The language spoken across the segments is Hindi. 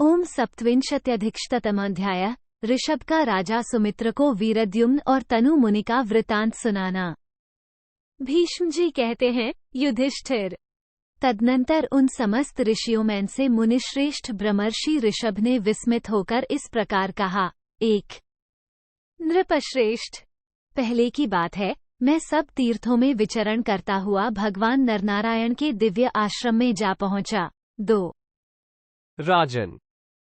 ओम सप्तविंशत्यधिकशतमोऽध्यायः। ऋषभ का राजा सुमित्र को वीरद्युम्न और तनु मुनि का वृतांत सुनाना। भीष्म जी कहते हैं, युधिष्ठिर। तदनंतर उन समस्त ऋषियों में से मुनिश्रेष्ठ ब्रह्मर्षि ऋषभ ने विस्मित होकर इस प्रकार कहा। 1 नृपश्रेष्ठ, पहले की बात है, मैं सब तीर्थों में विचरण करता हुआ भगवान नरनारायण के दिव्य आश्रम में जा पहुंचा। 2 राजन,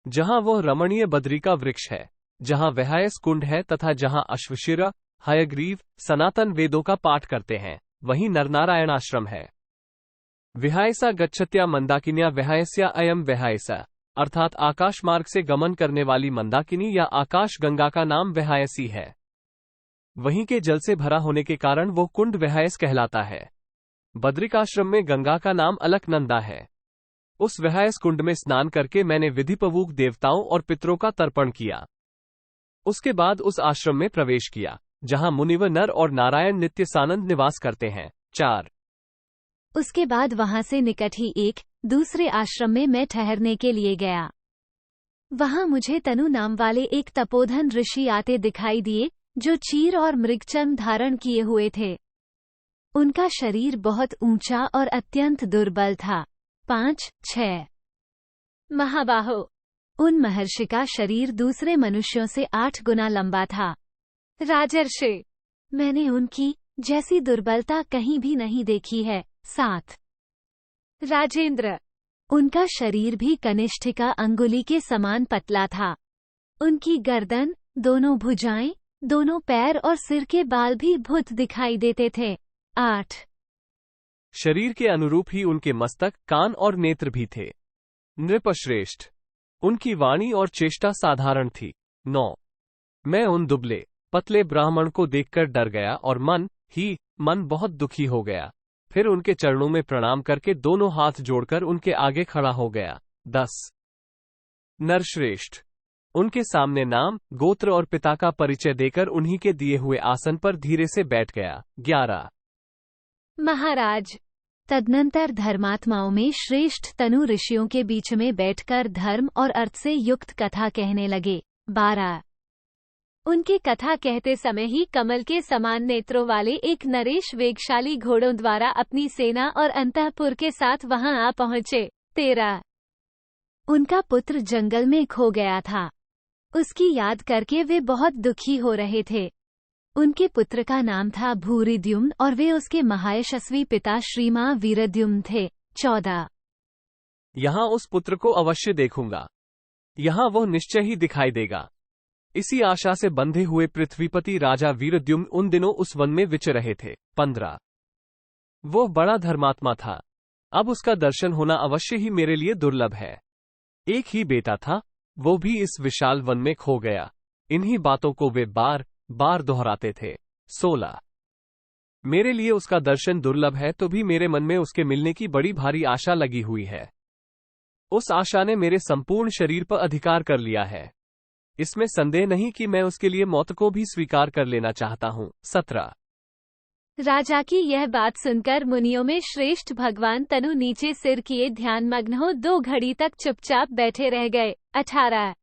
जहाँ वह रमणीय बद्री का वृक्ष है, जहाँ वहायस कुंड है तथा जहाँ अश्वशिरा, हयग्रीव, सनातन वेदों का पाठ करते हैं, वहीं नरनारायण आश्रम है। विहायसा गच्छत्या मंदाकिन्या विहायस्या अयम विहायसा, अर्थात आकाश मार्ग से गमन करने वाली मंदाकिनी या आकाश गंगा का नाम विहायसी है। वहीं के जल से भरा होने के कारण वो कुंड विहायस कहलाता है। बद्रिकाश्रम में गंगा का नाम अलकनंदा है। उस विहायस कुंड में स्नान करके मैंने विधिपूर्वक देवताओं और पितरों का तर्पण किया। उसके बाद उस आश्रम में प्रवेश किया, जहां मुनिव नर और नारायण नित्य सानंद निवास करते हैं। 4 उसके बाद वहां से निकट ही एक दूसरे आश्रम में मैं ठहरने के लिए गया। वहां मुझे तनु नाम वाले एक तपोधन ऋषि आते दिखाई दिए, जो चीर और मृगचर्म धारण किए हुए थे। उनका शरीर बहुत ऊंचा और अत्यंत दुर्बल था। 5-6 महाबाहो, उन महर्षि का शरीर दूसरे मनुष्यों से 8 गुना लंबा था। राजर्षि, मैंने उनकी जैसी दुर्बलता कहीं भी नहीं देखी है। 7 राजेंद्र, उनका शरीर भी कनिष्ठिका अंगुली के समान पतला था। उनकी गर्दन, दोनों भुजाएं, दोनों पैर और सिर के बाल भी भुत दिखाई देते थे। 8 शरीर के अनुरूप ही उनके मस्तक, कान और नेत्र भी थे। नृपश्रेष्ठ, उनकी वाणी और चेष्टा साधारण थी। 9 मैं उन दुबले पतले ब्राह्मण को देखकर डर गया और मन बहुत दुखी हो गया। फिर उनके चरणों में प्रणाम करके दोनों हाथ जोड़कर उनके आगे खड़ा हो गया। 10 नरश्रेष्ठ, उनके सामने नाम, गोत्र और पिता का परिचय देकर उन्हीं के दिए हुए आसन पर धीरे से बैठ गया। 11 महाराज, तदनंतर धर्मात्माओं में श्रेष्ठ तनु ऋषियों के बीच में बैठकर धर्म और अर्थ से युक्त कथा कहने लगे। 12 उनके कथा कहते समय ही कमल के समान नेत्रों वाले एक नरेश वेगशाली घोड़ों द्वारा अपनी सेना और अंतःपुर के साथ वहां आ पहुंचे। 13 उनका पुत्र जंगल में खो गया था। उसकी याद करके वे बहुत दुखी हो रहे थे। उनके पुत्र का नाम था भूरिद्युम्न और वे उसके महायशस्वी पिता श्रीमां वीरद्युम्न थे। 14 यहाँ उस पुत्र को अवश्य देखूंगा। यहाँ वह निश्चय ही दिखाई देगा। इसी आशा से बंधे हुए पृथ्वीपति राजा वीरद्युम्न उन दिनों उस वन में विचर रहे थे। 15 वो बड़ा धर्मात्मा था। अब उसका दर्शन होना अवश्य ही मेरे लिए दुर्लभ है। एक ही बेटा था, वो भी इस विशाल वन में खो गया। इन्हीं बातों को वे बार बार दोहराते थे। 16 मेरे लिए उसका दर्शन दुर्लभ है, तो भी मेरे मन में उसके मिलने की बड़ी भारी आशा लगी हुई है। उस आशा ने मेरे संपूर्ण शरीर पर अधिकार कर लिया है। इसमें संदेह नहीं कि मैं उसके लिए मौत को भी स्वीकार कर लेना चाहता हूँ। 17 राजा की यह बात सुनकर मुनियों में श्रेष्ठ भगवान तनु नीचे सिर किए ध्यानमग्न हो 2 घड़ी तक चुपचाप बैठे रह गए। 18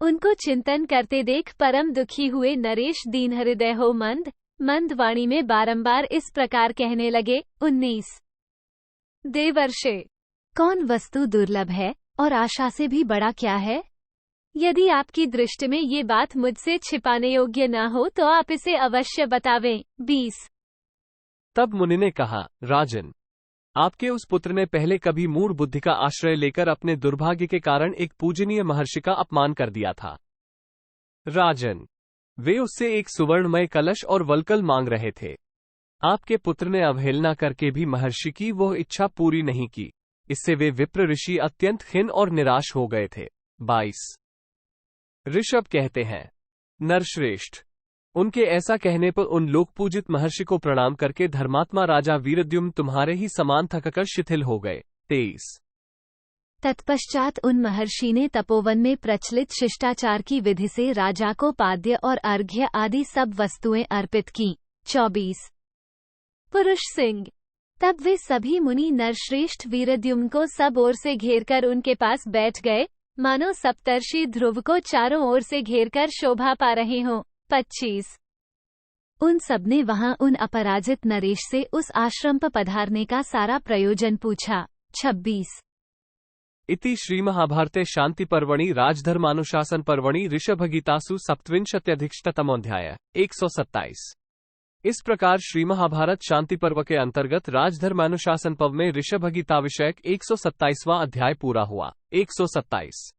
उनको चिंतन करते देख परम दुखी हुए नरेश दीन हृदय हो मंद वाणी में बारंबार इस प्रकार कहने लगे। 19 देवर्षे, कौन वस्तु दुर्लभ है और आशा से भी बड़ा क्या है? यदि आपकी दृष्टि में ये बात मुझसे छिपाने योग्य न हो तो आप इसे अवश्य बतावें। 20 तब मुनि ने कहा, राजन, आपके उस पुत्र ने पहले कभी मूढ़ बुद्धि का आश्रय लेकर अपने दुर्भाग्य के कारण एक पूजनीय महर्षि का अपमान कर दिया था। राजन, वे उससे एक सुवर्णमय कलश और वल्कल मांग रहे थे। आपके पुत्र ने अवहेलना करके भी महर्षि की वह इच्छा पूरी नहीं की। इससे वे विप्र ऋषि अत्यंत खिन्न और निराश हो गए थे। 22 ऋषभ कहते हैं, नरश्रेष्ठ, उनके ऐसा कहने पर उन लोक पूजित महर्षि को प्रणाम करके धर्मात्मा राजा वीरद्युम्न तुम्हारे ही समान थककर शिथिल हो गए। 23 तत्पश्चात उन महर्षि ने तपोवन में प्रचलित शिष्टाचार की विधि से राजा को पाद्य और अर्घ्य आदि सब वस्तुएं अर्पित की। 24 पुरुष सिंह, तब वे सभी मुनि नरश्रेष्ठ वीरद्युम्न को सब ओर से घेरकर उनके पास बैठ गए। मानो सप्तर्षि ध्रुव को चारों ओर से घेरकर शोभा पा रहे हों। 25 उन सबने वहां उन अपराजित नरेश से उस आश्रम पर पधारने का सारा प्रयोजन पूछा। 26 इति श्रीमहाभारते शान्तिपर्वणि राजधर्मानुशासन पर्वणि ऋषभगीतासु सप्तविंशत्यधिकशततमोऽध्याय 127। इस प्रकार श्रीमहाभारत शांति पर्व के अंतर्गत राजधर्मानुशासन पर्व में ऋषभगीता विषयक 127वां अध्याय पूरा हुआ। 127।